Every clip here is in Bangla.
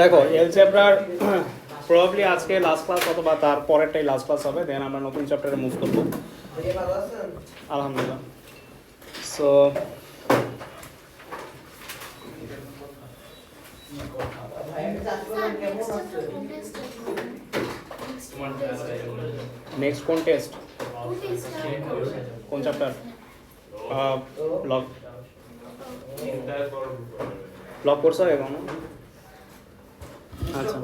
দেখো এলজেব্রার প্রবাবলি আজকে লাস্ট ক্লাস অথবা তার পরেরটাই লাস্ট ক্লাস হবে, দেন আমরা নতুন চ্যাপ্টারে মুভ করব। আলহামদুলিল্লাহ। সো নেক্সট কোন টেস্ট, কোন চ্যাপ্টার? ব্লক করছো এখন? আচ্ছা,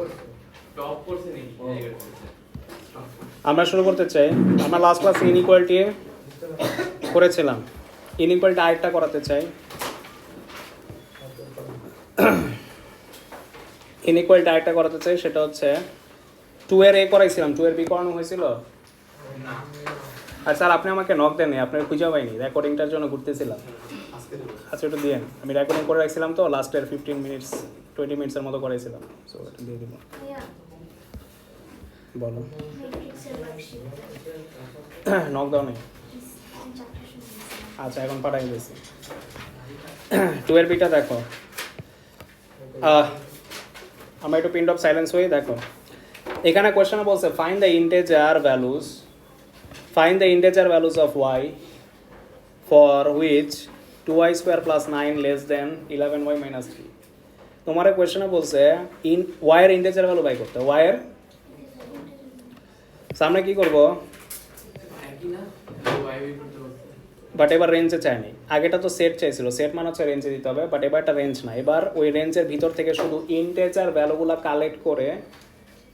আমরা শুরু করতে চাই। আমরা লাস্ট ক্লাস ইনইকুয়ালিটি করেছিলাম, ইনইকুয়ালিটি আরেকটা করাতে চাই। ইনইকুয়ালিটি আরেকটা করাতে চাই, সেটা হচ্ছে 2 এর এ করাইছিলাম, 2 এর বি করানো হয়েছিল। আর স্যার আপনি আমাকে নক দেননি, আপনার খুঁজে পাইনি, রেকর্ডিংটার জন্য ঘুরতেছিলাম। আচ্ছা ওটা দিয়ে আমি রেকর্ডিং করে রাখছিলাম তো, লাস্টের 15 মিনিটস 20 মিনিটসের মতো করাইছিলাম। সো এটা দিয়ে দিব। বলো, নক দাও নেই? আচ্ছা এখন পাঠাই দিয়েছি। 2 এর বিটা দেখো, আমরা একটু পিন অফ সাইলেন্স হয়ে দেখো। এখানে কোয়েশ্চেনে বলছে find the integer values of y for which 2y square plus 9 less than 11y minus 3। তোমার কোয়েশ্চেনে বলছে y এর ইন্টিজার ভ্যালু বাই করতে। y এর সামনে কি করব, বাট এবার রেঞ্জে চাইনি। আগেটা তো সেট চাইছিল, সেট মানে হচ্ছে রেঞ্জে দিতে হবে, বাট এবার একটা রেঞ্জ না। এবার ওই রেঞ্জের ভিতর থেকে শুধু ইন্টিজার ভ্যালুগুলো কালেক্ট করে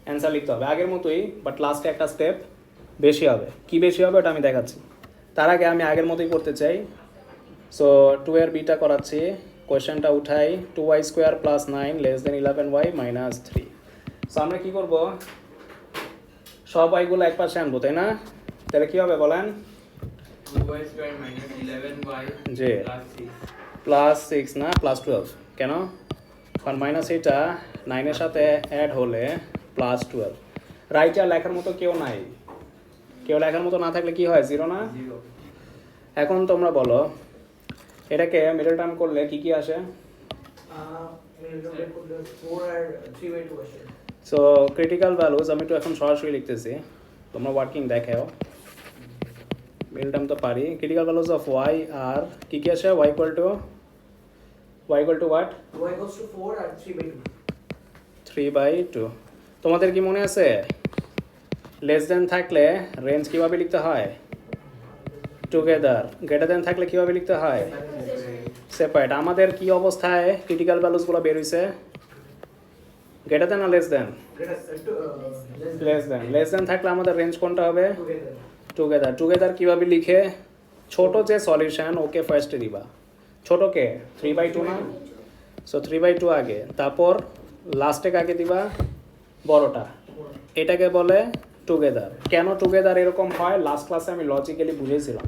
অ্যান্সার লিখতে হবে আগের মতোই, বাট লাস্টে একটা স্টেপ বেশি হবে। কি বেশি হবে ওটা আমি দেখাচ্ছি। তার আগে আমি আগের মতোই করতে চাই। সো 2 এর বিটা করাচ্ছি, কোয়েশ্চেনটা উঠাই 2y square plus 9 less than 11y minus 3। So আমরা কী করবো, সব ওয়াইগুলো এক পাশে আনবো, তাই না? তাহলে কী হবে বলেন? 2y square minus 11y জি, প্লাস 6 না প্লাস 12। কেন? কারণ মাইনাস এটা 9-এর সাথে অ্যাড হলে প্লাস 12। রাইটে লেখার মতো কেউ নাই, কেউ লেখার মতো না থাকলে কি হয়, 0 না? এখন তোমরা বলো এটাকে মিডল টার্ম করলে কি কি আসে? সো ক্রিটিক্যাল ভ্যালুজ আমি একটু এখন সরাসরি লিখতেছি, তোমরা ওয়ার্কিং দেখাও। মিডল টার্ম তো পারি। ক্রিটিক্যাল ভ্যালুজ অফ y আর কি কি আসে? y equal to what? y goes to 4 আর 3/2। 3/2। তোমাদের কি মনে আছে লেস দেন থাকলে রেঞ্জ কিভাবে লিখতে হয়? টুগেদার। গ্রেটার দেন থাকলে কিভাবে লিখতে হয়? সেপারেট। আমাদের কি অবস্থায় ক্রিটিক্যাল ভ্যালুসগুলো বের হইছে? গ্রেটার দেন না লেস দেন? লেস দেন থাকলে আমাদের রেঞ্জ কোনটা হবে? টুগেদার কিভাবে লিখে? ছোট যে সলিউশন ওকে ফার্স্টে দিবা। ছোটকে 3/2 না? সো 3/2 আগে, তারপর লাস্টে কাকে দিবা? বড়টা। এটাকে বলে টুগেদার। কেন টুগেদার এরকম হয় লাস্ট ক্লাসে আমি লজিক্যালি বুঝিয়েছিলাম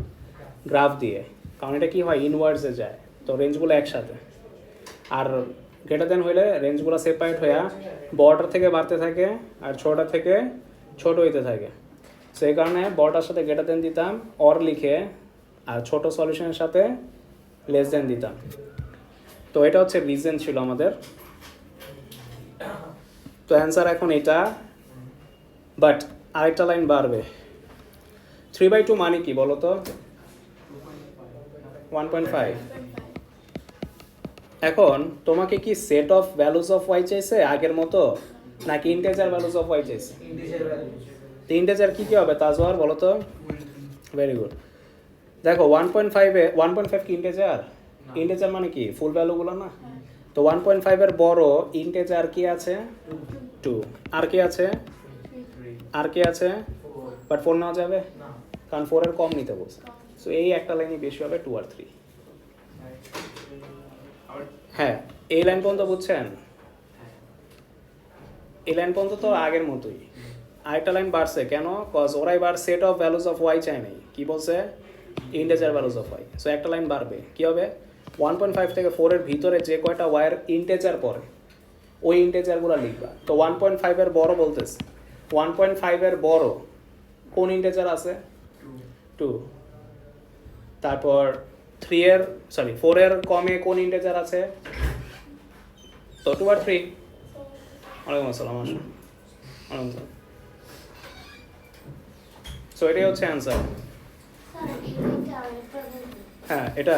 গ্রাফ দিয়ে। কারণ এটা কি হয়, ইনওয়ার্ডসে যায়, তো রেঞ্জগুলো একসাথে। আর গ্রেটার দেন হইলে রেঞ্জগুলো সেপারেট হয়ে বড়টার থেকে বাড়তে থাকে আর ছোটটার থেকে ছোট হইতে থাকে। সেই কারণে বড়টার সাথে গ্রেটার দেন দিতাম অর লিখে, আর ছোট সলিউশনের সাথে লেস দেন দিতাম। তো এটা হচ্ছে রিজন ছিল আমাদের। তো অ্যান্সার এখন এটা, বাট আরেকটা লাইন বাড়বে। 3/2 মানে কি বলো তো? 1.5। এখন তোমাকে কি set of values of y চাইছে আগের মতো, নাকি ইন্টিজার ভ্যালুজ অফ y চাইছে? ইন্টিজার কি কি হবে তাজওয়ার বলো তো? Very good. দেখো 1.5 কি ইন্টিজার? ইন্টিজার মানে কি ফুল ভ্যালুগুলো না? তো 1.5 এর বড় ইন্টিজার কি আছে? 2। আর কি আছে? বাট 4 নেওয়া যাবে, কারণ 4 এর কম নিতে বলছে। সো এই একটা লাইনই বেশি হবে, 2 আর 3। হ্যাঁ, এই লাইন পর্যন্ত বুঝছেন? এই লাইন পর্যন্ত তো আগের মতোই। আরেকটা লাইন বাড়ছে কেন? কজ ওরা এবার set of values of y চাই নাই, কি বলছে? Integer values of y। So একটা লাইন বাড়বে, কি হবে? 1.5 থেকে 4 এর ভিতরে যে কয়টা y এর ইন্টিজার পড়ে ওই ইন্টিজারগুলো লিখবা। তো 1.5 এর বড় বলতেছে, 1.5 এর বড় কোন ইন্টিজার আছে? 2। তারপর 4 এর কমে কোন ইন্টিজার আছে? তো 2 আর 3। ওয়ালাইকুম আসসালাম আসুন ওয়ালাইকুম আসসালাম সো এটাই হচ্ছে অ্যান্সার হ্যাঁ এটা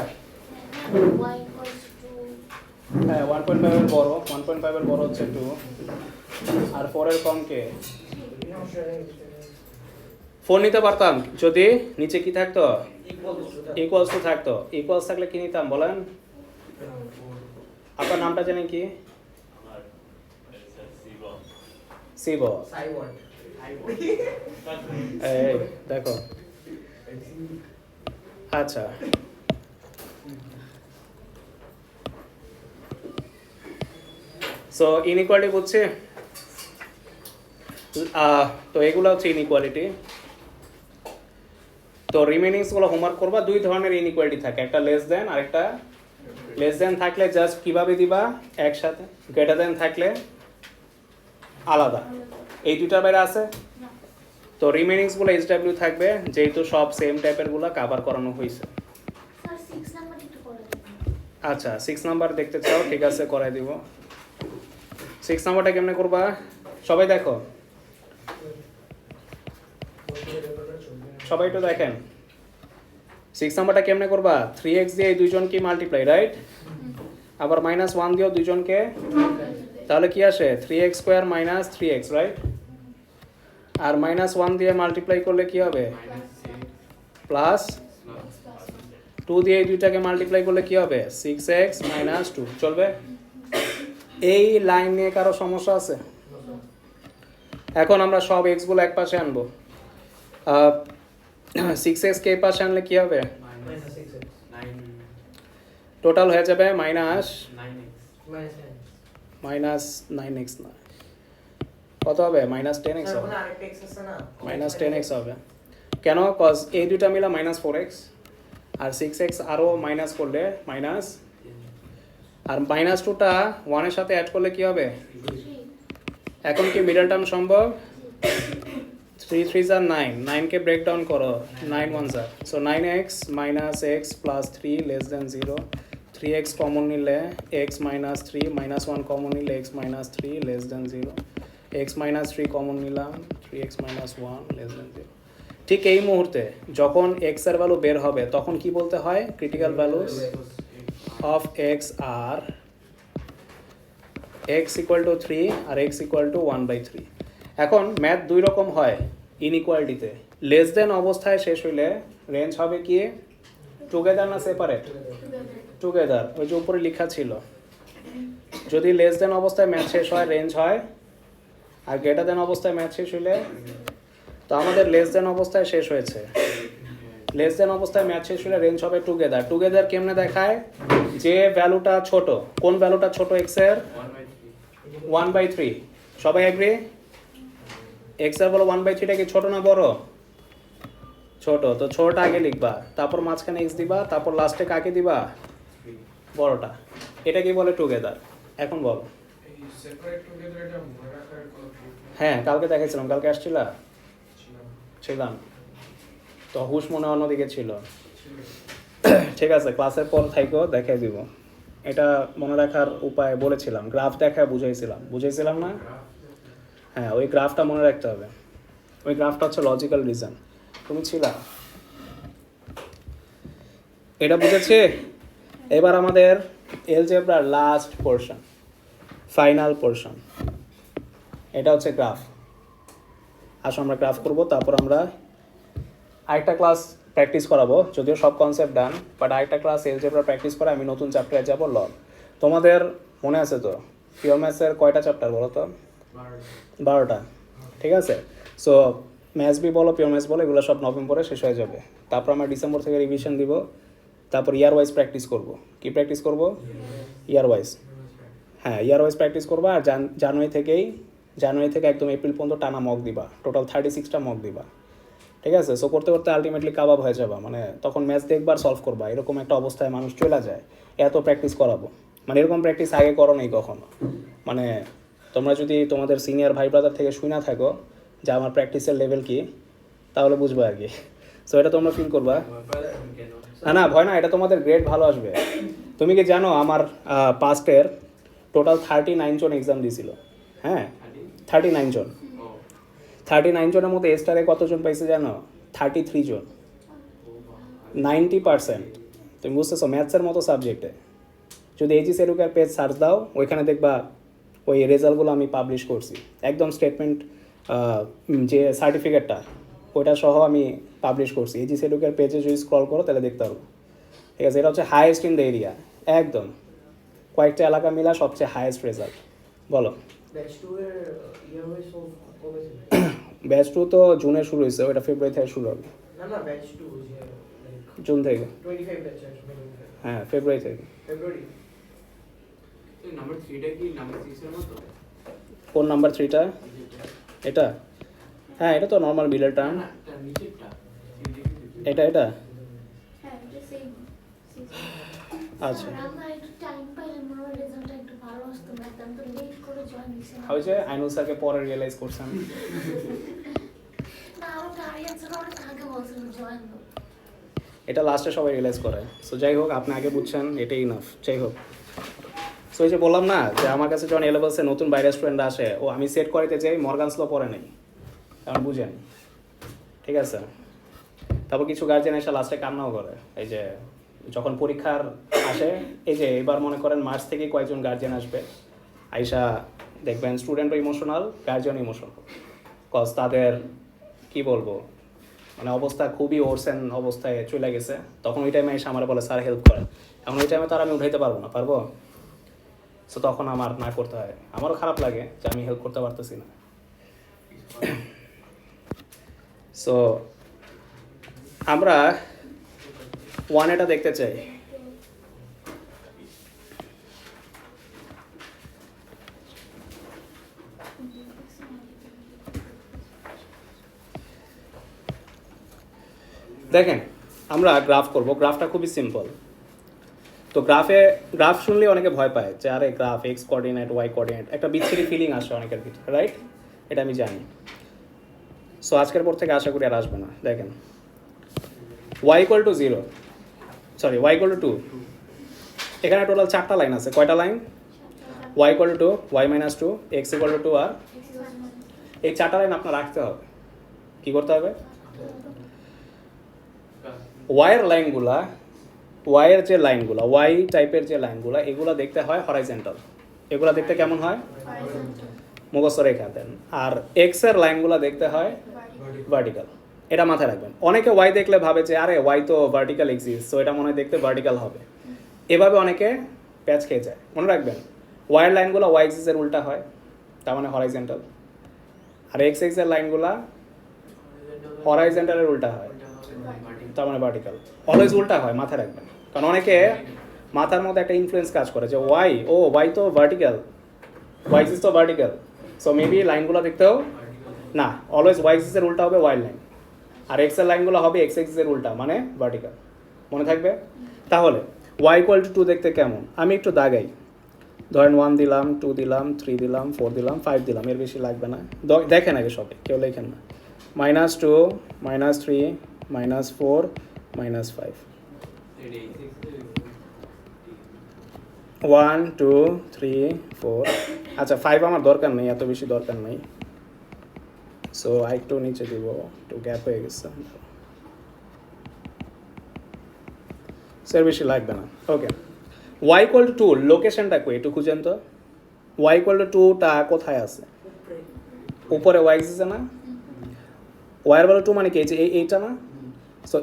হ্যাঁ 1.5 এর বড় 1.5 এর বড় হচ্ছে 2 আর 4 এর কম কে 4 নিতে পারতাম যদি নিচে কি থাকতো ইকুয়ালস টু থাকতো ইকুয়ালস থাকলে কি নিতাম বলেন আপনার নামটা জানেন কি শিব Psi 1. এই দেখো আচ্ছা সো ইনইকুয়ালিটি বুঝছি তো এগুলো হচ্ছে ইনইকুয়ালিটি তো রিমেনিংসগুলো হোমওয়ার্ক করবা দুই ধরনের ইনইকুয়ালিটি থাকে একটা লেস দেন আর একটা লেস দেন থাকলে জাস্ট কিভাবে দিবা একসাথে গ্রেটার দেন থাকলে আলাদা এই দুটার বাইরে আছে তো রিমেনিংসগুলো এইচডব্লিউ থাকবে যেহেতু সব সেম টাইপের গুলো কভার করানো হয়েছে আচ্ছা 6 নাম্বার দেখতে চাও ঠিক আছে করাই দিব 6 নাম্বারটা কেমনে করবা সবাই দেখো সবাই একটু দেখেন 6 নাম্বারটা কেমনে করবা 3x দিয়ে এই দুইজনকে মাল্টিপ্লাই রাইট আবার -1 দিয়েও দুইজনকে তাহলে কি আসে 3x square minus 3x right আর -1 দিয়ে মাল্টিপ্লাই করলে কি হবে প্লাস 2 দিয়ে এই দুইটাকে মাল্টিপ্লাই করলে কি হবে 6x - 2 চলবে এই লাইন নিয়ে কারো সমস্যা আছে এখন আমরা সব x গুলো এক পাশে আনবো 6x কে এই পাশে আনলে কি হবে Minus 6x. টোটাল হয়ে যাবে মাইনাস 9x. Minus 9. -9x না কত হবে -10x স্যার হবে ওখানে আরেকটা x আছে না -10x হবে কেন কজ এই দুইটা মিলা -4x আর 6x আরো মাইনাস করলে মাইনাস আর -2টা 1 এর সাথে অ্যাড করলে কি হবে এখন কি মিডল টার্ম সম্ভব 3 3 are 9 9 কে ব্রেক ডাউন করো 9 1s are so 9x - x plus 3 less than 0 3x common নিলে x minus 3 -1 কমন নিলে x minus 3 less than 0 x minus 3 common নিলাম 3x minus 1 less than 0 ঠিক এই মুহূর্তে যখন x এর ভ্যালু বের হবে তখন কি বলতে হয় critical values of x are x equal to 3 আর x equal to 1/3 এখন ম্যাথ দুই রকম হয় ইনইকুয়ালিটিতে লেস দেন অবস্থায় শেষ হইলে রেঞ্জ হবে কি টুগেদার না সেপারেট টুগেদার ওই যে উপরে লেখা ছিল যদি লেস দেন অবস্থায় ম্যাথ শেষ হয় রেঞ্জ হয় আর গ্রেটার দেন অবস্থায় ম্যাথ শেষ হইলে তো আমাদের লেস দেন অবস্থায় শেষ হয়েছে লেস দেন অবস্থায় ম্যাথ শেষ হলে রেঞ্জ হবে টুগেদার টুগেদার কেমনে দেখায় যে ভ্যালুটা ছোট কোন ভ্যালুটা ছোট x এর 1/3 সবাই এগ্রি x এর বলো 1/3 টা কি ছোট না বড় ছোট তো ছোটটা আগে লিখবা তারপর মাঝখানে x দিবা তারপর লাস্টে কাকে দিবা বড়টা এটা কি বলে টুগেদার এখন বল এই সেপারেট টুগেদার এটা মনে রাখার কোনো হ্যাঁ কালকে দেখাইছিলাম কালকে আসছিলা ছিলাম তো হুশ মনে অন্যদিকে ছিল ঠিক আছে ক্লাসের পর থাইকো দেখাই দিব এটা মনে রাখার উপায় বলেছিলাম গ্রাফ দেখায় বুঝাইছিলাম না হ্যাঁ ওই গ্রাফটা মনে রাখতে হবে ওই গ্রাফটা হচ্ছে লজিক্যাল রিজন তুমি ছিলা এটা বুঝেছি এবার আমাদের এলজেব্রার লাস্ট পোরশন ফাইনাল পোরশন এটা হচ্ছে গ্রাফ আসো আমরা গ্রাফ করব তারপর আমরা আরেকটা ক্লাস প্র্যাকটিস করাবো যদিও সব কনসেপ্ট ডান বাট আরেকটা ক্লাস এলজেব্রা প্র্যাকটিস করে আমি নতুন চ্যাপ্টারে যাবো লগ তোমাদের মনে আছে তো পিওর ম্যাথসের কয়টা চ্যাপ্টার বলো তো 12টা ঠিক আছে সো ম্যাথস বি বলো পিওর ম্যাথস বলো এগুলো সব নভেম্বরে শেষ হয়ে যাবে তারপর আমরা ডিসেম্বর থেকে রিভিশন দিব তারপর ইয়ার ওয়াইজ প্র্যাকটিস করব কি প্র্যাকটিস করব ইয়ার ওয়াইজ হ্যাঁ ইয়ার ওয়াইজ প্র্যাকটিস করবা আর জানুয়ারি থেকে একদম এপ্রিল পর্যন্ত টানা মক দিবা টোটাল 36টা মক দিবা ঠিক আছে সো করতে করতে আলটিমেটলি কাবাব হয়ে যাবা মানে তখন ম্যাথস দেখবার সলভ করবা এরকম একটা অবস্থায় মানুষ চলে যায় এত প্র্যাকটিস করাবো মানে এরকম প্র্যাকটিস আগে করো নাই কখনো মানে তোমরা যদি তোমাদের সিনিয়র ভাই ব্রাদার থেকে শুই না থাকো যে আমার প্র্যাকটিসের লেভেল কি তাহলে বুঝবা আর কি সো এটা তোমরা ফিল করবা না ভয় না এটা তোমাদের গ্রেড ভালো আসবে তুমি কি জানো আমার পাস্টের টোটাল 39 জন এক্সাম দিয়েছিল হ্যাঁ 39 জন 39 জনের মধ্যে এ স্টারে কতজন পাইছে জানো 33 জন 90%। তুমি বুঝতেছো ম্যাথসের মতো সাবজেক্টে যদি এইচএস এডুকের পেজ সার্চ দাও ওইখানে দেখবা ওই রেজাল্টগুলো আমি পাবলিশ করছি একদম স্টেটমেন্ট যে সার্টিফিকেটটা ওইটা সহ আমি পাবলিশ করছি এইচএস এডুকের পেজে যদি স্ক্রল করো তাহলে দেখতে পারবো ঠিক আছে এটা হচ্ছে হাইয়েস্ট ইন দ্য এরিয়া একদম কয়েকটা এলাকা মিলা সবচেয়ে হাইয়েস্ট রেজাল্ট বলো ব্যাচ 2 এর ইয়ার ওয়াইজ কবে ছিল? ব্যাচ 2 তো জুনে শুরু হয়েছে ওটা ফেব্রুয়ারি থেকে শুরু হবে না না ব্যাচ 2 যে জুন থেকে 25 ব্যাচ আসবে হ্যাঁ ফেব্রুয়ারি থেকে ফেব্রুয়ারি। নাম্বার 3টা কি নাম্বার 6 এর মতো কোন নাম্বার 3টা এটা হ্যাঁ এটা তো নর্মাল বিলের টার্ম না তার নিচেরটা এটা এটা হ্যাঁ এটা সেম আচ্ছা আমরা একটু টাইম পাইলে মনে হয় রেজাল্টটা একটু ভালো আসতো না একদম তো লেট করে জয়েন দিছে না হয়েছে আইনুল স্যারকে পরে রিয়েলাইজ করছেন না আমার গার্ডিয়ানস অনেক আগে বলছিল জয়েন করো এটা লাস্টে সবাই রিয়েলাইজ করে সো যাই হোক আপনি আগে বুঝছেন এটাই ইনাফ যাই হোক সো এই যে বললাম না যে আমার কাছে যখন এলেভেলসে নতুন বাইরের স্টুডেন্ট আসে ও আমি সেট করাইতে যাই মর্গানস ল পড়ে নেই কারণ বুঝেন ঠিক আছে তারপর কিছু গার্জেন এসে লাস্টে কান্নাও করে এই যে যখন পরীক্ষার আসে এই যে এবার মনে করেন মার্চ থেকে কয়েকজন গার্জেন আসবে আইসা দেখবেন স্টুডেন্টও ইমোশনাল গার্জেন ইমোশনাল কজ তাদের কি বলবো মানে অবস্থা খুবই ওরসেন অবস্থায় চলে গেছে তখন ওই টাইমে এসে আমার বলে স্যার হেল্প করেন এখন ওই টাইমে তো আর আমি উঠাইতে পারবো না পারবো সো তখন আমার না করতে হয় আমারও খারাপ লাগে যে আমি হেল্প করতে পারতেছি না সো আমরা ওয়ান এটা দেখতে চাই দেখেন আমরা গ্রাফ করব গ্রাফটা খুবই সিম্পল তো গ্রাফ শুনলে অনেকে ভয় পায় যে আরে graph x coordinate y coordinate একটা বিচ্ছিরি ফিলিং আসে অনেকের ভিতরে রাইট এটা আমি জানি সো আজকের পর থেকে আশা করি আর আসবে না দেখেন y equal to 0 sorry y equal to 2 এখানে টোটাল 4টা লাইন আছে কয়টা line y equal to 2 y minus 2 x equal to 2 আর এই 4টা লাইন আপনার রাখতে হবে কি করতে হবে y এর লাইনগুলা y এর যে লাইনগুলা y টাইপের যে লাইনগুলা এগুলা দেখতে হয় হরাইজন্টাল এগুলা দেখতে কেমন হয় মুখস্থ রেখা দেন আর x এর লাইনগুলা দেখতে হয় ভার্টিক্যাল এটা মাথায় রাখবেন অনেকে y দেখলে ভাবে যে আরে y তো ভার্টিক্যাল এক্সিস্ট সো এটা মনে হয় দেখতে ভার্টিক্যাল হবে এভাবে অনেকে প্যাচ খেয়ে যায় মনে রাখবেন y এর লাইনগুলো y এক্সিস এর উল্টা হয় তার মানে হরাইজন্টাল আর x এক্স এর লাইনগুলো হরাইজন্টাল এর উল্টা হয় তার মানে ভার্টিক্যাল অলওয়েজ উল্টা হয় মাথায় রাখবেন কারণ অনেকে মাথার মধ্যে একটা ইনফ্লুয়েন্স কাজ করে যে y তো ভার্টিক্যাল y এক্সিস তো ভার্টিক্যাল সো মেবি লাইনগুলো দেখতেও না অলওয়েজ y এক্সিস এর উল্টা হবে y লাইন আর x এর লাইনগুলো হবে x এক্সিস এর উল্টা মানে ভার্টিক্যাল মনে থাকবে তাহলে y ইকুয়াল টু 2 দেখতে কেমন আমি একটু দাগাই ধরেন 1 দিলাম 2 দিলাম 3 দিলাম 4 দিলাম 5 দিলাম এর বেশি লাগবে না দেখেন আগে সবে কেউ লেখেন না -2 -3 -4 -5 1 2 3 4 আচ্ছা 5 আমার দরকার নেই এত বেশি দরকার নেই সো আরেকটু নিচে দিব একটু গ্যাপ হয়ে গেছে স্যার বেশি লাগবে না ওকে y ইকুয়াল টু 2 লোকেশনটা কই একটু খুঁজেন তো y ইকুয়াল টু 2 টা কোথায় আছে উপরে y এক্সিসে না y এর ভ্যালু 2 মানে কি এই যে এইটা না সো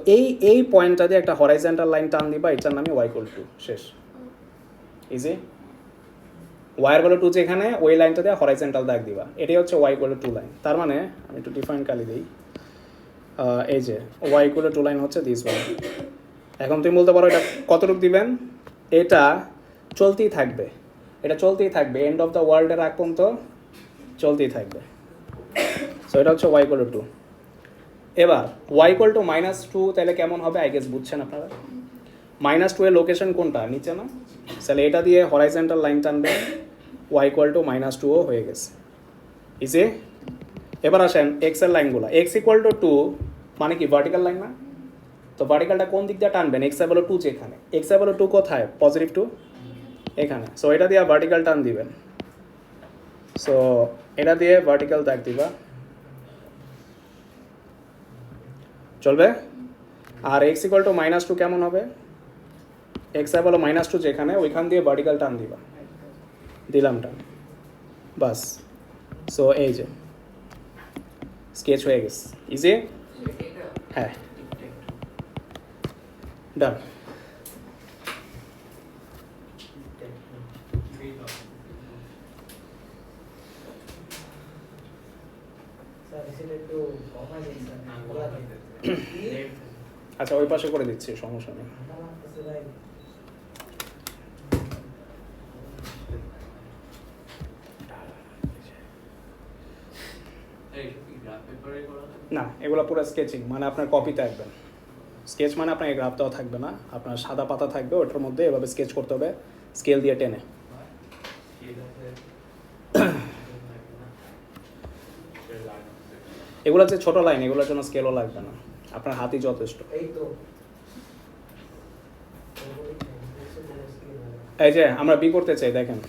এই পয়েন্টটা দিয়ে একটা হরাইজন্টাল লাইন টান দিবা এটার নামই y ইকুয়াল টু শেষ ইজি y এর ভ্যালু 2 যেখানে ওই লাইনটা দিয়ে হরাইজন্টাল দাগ দিবা এটাই হচ্ছে y ইকুয়াল টু 2 লাইন তার মানে আমি একটু ডিফাইন কালি দেই এই যে y ইকুয়াল টু 2 লাইন হচ্ছে দিস ওয়ান এখন তুমি বলতে পারো এটা কতটুকু দিবেন এটা চলতেই থাকবে এন্ড অফ দ্য ওয়ার্ল্ডের আগ পর্যন্ত চলতেই থাকবে সো এটা হচ্ছে y ইকুয়াল টু 2 এবার y ইকুয়াল টু -2 তাহলে কেমন হবে আই গেস বুঝছেন আপনারা -2 এর লোকেশন কোনটা নিচে না তাহলে এটা দিয়ে হরাইজন্টাল লাইন টানবে y ইকুয়াল টু -2 ও হয়ে গেছে ইজি এবার আসেন x এর লাইনগুলো x ইকুয়াল টু 2 মানে কি ভার্টিক্যাল লাইন না তো ভার্টিক্যালটা কোন দিক দিয়ে টানবেন x এর ভ্যালু 2 যেখানে x এর ভ্যালু 2 কোথায় পজিটিভ 2 এখানে সো এটা দিয়ে ভার্টিক্যাল টান দিবেন সো এটা দিয়ে ভার্টিক্যাল দাগ দিবা, চলবে? আর এক্স ইকুয়াল টু -2 কেমন হবে? এক্স আই বলো -2 যেখানে, ওইখান দিয়ে ভার্টিক্যাল টান দিবা, দিলাম টান, বাস। সো এই যে স্কেচ হয়ে গেছে, ইজি। হ্যাঁ, ডান। স্যার এসে একটু কমাই দিন স্যার বলা থাকে আচ্ছা ওই পাশে করে দিচ্ছি, সমস্যা নেই। আমার কাছে ভাই না, এগুলো পুরো স্কেচিং, মানে আপনার কপিতে আঁকবেন। স্কেচ মানে আপনার গ্রাফ দেওয়া থাকবে না, আপনার সাদা পাতা থাকবে, ওটার মধ্যে এভাবে স্কেচ করতে হবে স্কেল দিয়ে টেনে। এগুলো যে ছোট লাইন, এগুলোর জন্য স্কেলও লাগবে না, আপনার হাতই যথেষ্ট। এই তো এই যে আমরা বি করতে চাই, দেখেন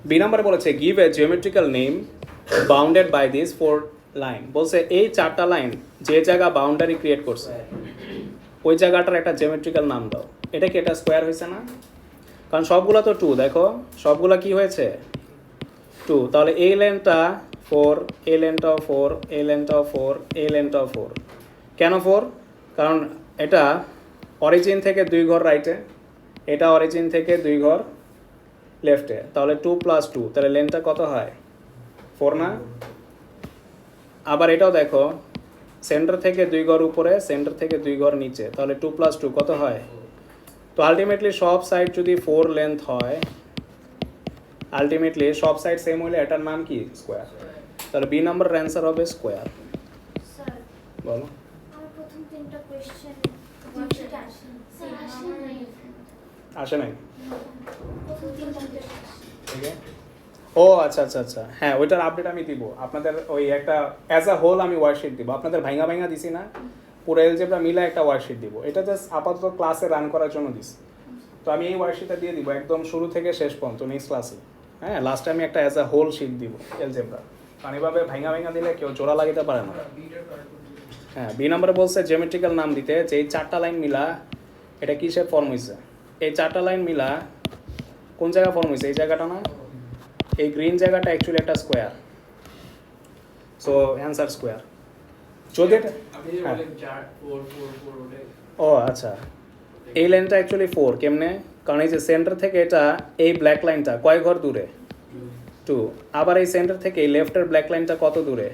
বি নাম্বার বলেছে give a geometrical name bounded by this 4 line. বলছে এই 4টা লাইন যে জায়গা বাউন্ডারি ক্রিয়েট করছে ওই জায়গাটার একটা জিওমেট্রিক্যাল নাম দাও। এটা কি এটা স্কোয়ার হয়েছে না? কারণ সবগুলো তো 2, দেখো সবগুলো কি হয়েছে 2, তাহলে এই লেনটা 4, এই লেনটাও 4, এই লেনটাও 4, এই লেনটাও 4। কেন 4? কারণ এটা অরিজিন থেকে 2 ঘর রাইটে, এটা অরিজিন থেকে 2 ঘর লেফটে, তাহলে 2 + 2, তাহলে লেনটা কত হয় 4 না? আবার এটাও দেখো সেন্টার থেকে 2 ঘর উপরে, সেন্টার থেকে 2 ঘর নিচে, তাহলে 2 + 2 কত হয়? তো আলটিমেটলি সব সাইড যদি 4 লেন্থ হয়, আলটিমেটলি সব সাইড সেম হলে এটার নাম কি স্কোয়ার। তাহলে বি নাম্বারের অ্যান্সার হবে স্কোয়ার। স্যার বলো। আমার প্রথম 3টা কোশ্চেন স্যার আসেন নাই। আসে নাই? প্রথম 3টা ঠিক আছে। ও আচ্ছা আচ্ছা আচ্ছা, হ্যাঁ ওইটার আপডেট আমি দিব আপনাদের। ওই একটা অ্যাজ আ হোল আমি ওয়ার্কশিট দিব আপনাদের, ভাঙা ভাঙা দিছি না, পুরো এলজেব্রা মিলে একটা ওয়ার্কশিট দিব। এটা জাস্ট আপাতত ক্লাসে রান করার জন্য দিছি। তো আমি এই ওয়ার্কশিটটা দিয়ে দিব একদম শুরু থেকে শেষ পর্যন্ত নেক্সট ক্লাসে। হ্যাঁ, লাস্টে আমি একটা অ্যাজ আ হোল শিট দিব এলজেব্রা, কারণ এভাবে ভাঙা ভাঙা দিলে কেউ জোড়া লাগাতে পারে না। হ্যাঁ, বি নাম্বারে বলছে জিওমেট্রিক্যাল নাম দিতে, যে এই 4টা লাইন মিলা এটা কিসের ফর্ম হয়েছে। এই 4টা লাইন মিলা কোন জায়গা ফর্ম হয়েছে? এই জায়গাটা না, এই গ্রিন জায়গাটা অ্যাকচুয়ালি একটা স্কোয়ার। So answer square. যদি এটা আপনি যে বলেন 4 4 4 4 ওটা ও আচ্ছা, এই লাইনটা অ্যাকচুয়ালি 4 কেমনে? কারণ এই যে সেন্টার থেকে এটা এই ব্ল্যাক লাইনটা কয় ঘর দূরে? 2। আবার এই সেন্টার থেকে এই লেফটের ব্ল্যাক লাইনটা কত দূরে?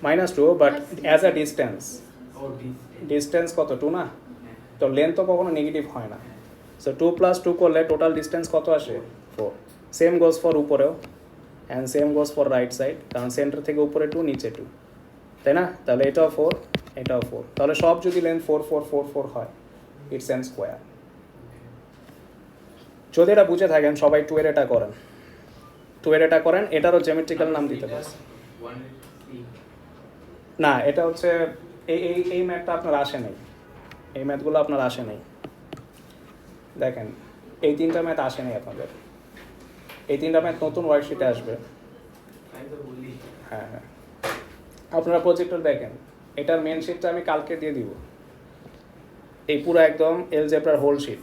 -2 -2, বাট অ্যাজ আ ডিস্টেন্স। ও ডিস্টেন্স কত? 2 না? তো লেন্থ তো কখনো নেগেটিভ হয় না। সো 2 + 2 করলে টোটাল ডিস্টেন্স কত আসে? 4। সেম গোজ ফর উপরেও and same goes for right side, কারণ সেন্টার থেকে উপরে 2 নিচে 2, তাই না? তাহলে এটাও 4, এটাও 4, তাহলে সব যদি লেন্থ 4 4 4 4 হয়, ইটস অ্যান স্কোয়ার। যদি এটা বুঝে থাকেন সবাই 2 এর এটা করেন, 2 এর এটা করেন, এটারও জ্যামিট্রিক্যাল নাম দিতে পারছেন। 1 না, এটা হচ্ছে এই এই এই ম্যাথটা আপনার আসে নাই, এই ম্যাথগুলো আপনার আসে নাই। দেখেন এই 3টা ম্যাথ আসে নাই আপনাদের, এই 3টা ম্যাথ নতুন ওয়ার্কশিটে আসবে। আমি তো বলি হ্যাঁ হ্যাঁ, আপনারা প্রজেক্টর দেখেন, এটার মেন শিটটা আমি কালকে দিয়ে দিব, এই পুরো একদম এলজেব্রার হোল শিট।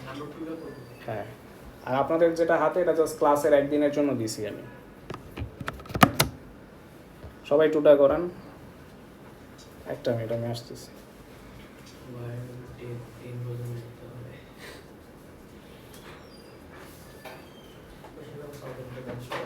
নাম্বার 2 টা করব। হ্যাঁ, আর আপনাদের যেটা হাতে এটা জাস্ট ক্লাসের একদিনের জন্য দিছি আমি। সবাই 2টা করেন, একটা মিনিট আমি আসতেছি। 10 পর্যন্ত দিতে হবে। Question number 7